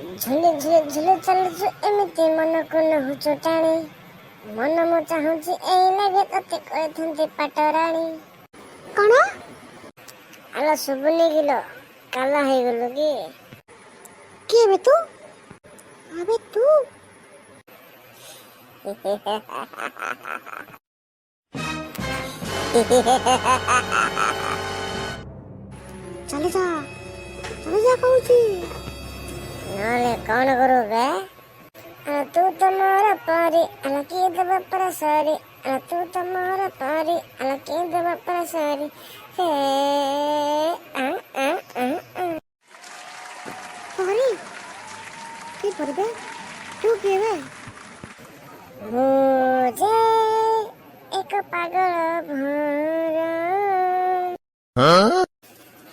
ଝୁଲି ଝୁଲି ଝୁଲି ଚାଲୁଛୁ ଏମିତି ମନକୁ ନହୁଛୁ ଟାଣି। ମନ ମୁଁ ଚାହୁଁଛି ଏଇ ଲାଗେ ତତେ କହିଥାନ୍ତି ପାଟରାଣୀ। କଣ? ଆଲୋ ଶୁଭୁନି କିଲୋ, କାଲା ହେଇଗଲୁ କି? କିଏ ବେ ତୁ? ଆବେ ତୁ ଚାଲି ଯା କହୁଛି। ନହେଲେ କଣ କରୁ ବେ? ତୁ ତ ମୋର ପରି କିଏ ଦେବ ପରା ସରି। ତୁ ତ ମୋର ପରି କିଏ ଦେବ ପରା ସରି। ହେ ପରି? କି ପରି ବେ? ତୁ କିଏ ବେ? ମୁଁ ଯେ ଏକ ପାଗଳ ଭଁର,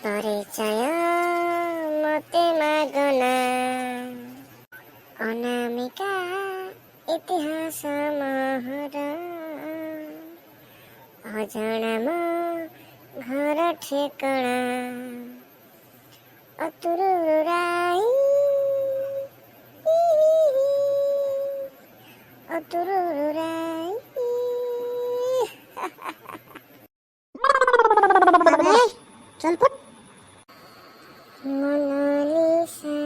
ପରିଚୟ ମତେ ମାଗନା। ଅନାମିକା ଇତିହାସ ମହର, ଅଜଣା ମୋ ଘର ଠିକଣା। ଅତୁରୁରାଇ ଅତୁରୁରାଇ। আবে চল ফুট। মোনালিসা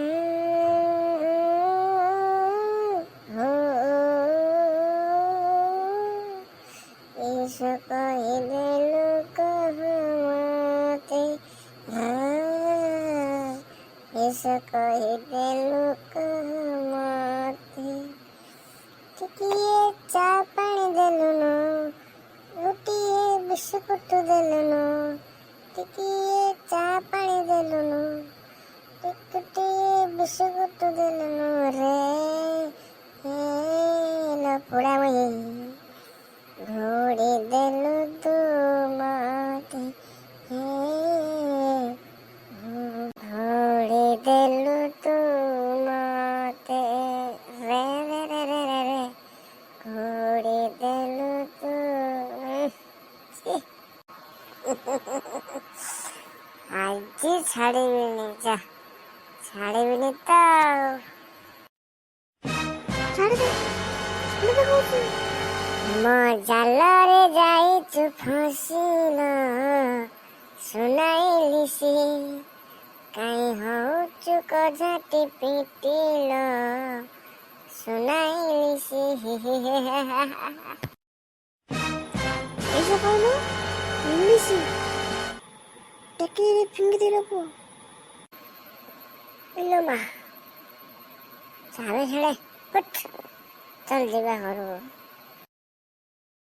হো এসো কহিলে লোক মতে, এসো কহিলে লোক মতে। ଟିକିଏ ଚା ପାଣି ଦେଲୁନୁ, ଗୋଟିଏ ବିସ୍କୁଟ ଦେଲୁନୁ। ଟିକିଏ ଚା ପାଣି ଦେଲୁନୁ, ଗୋଟିଏ ବିସ୍କୁଟ ଦେଲୁନୁ ରେ। ଲପୁଡ଼ାମୟୀ ଘୋଡ଼ି ଦେଲୁ ତୁ ମତେ, ଘୋଡ଼ି ଦେଲୁ ତୁ ମତେ ରେ ରେ ରେ ରେ ରେ ରେ, ଘୋଡ଼ି ଦେଲୁ ତୁ। ଆଜି ଛାଡ଼ିବିନି, ଯା ଛାଡ଼ିବିନି ତ। ଛାଡ଼ି ଦେ କହୁଛି। ମୋ ଜାଲରେ ଯାଇଛୁ ଫସିଲ, ଶୁଣାଇଲିସି କାଇଁ ହଉଛୁ କଜାଟି ପିଟିଲ, ଶୁଣାଇଲିସି। ଏସେ କହିଲୁ ଇଂଲିଶ ଟେକିରେ ଫିଙ୍ଗି ଦେଲ ପୁଅ। ଇଲୋ ମା, ଛାଡ଼େ ଛାଡ଼େ, ଚାଲ ଯିବା ଘରକୁ।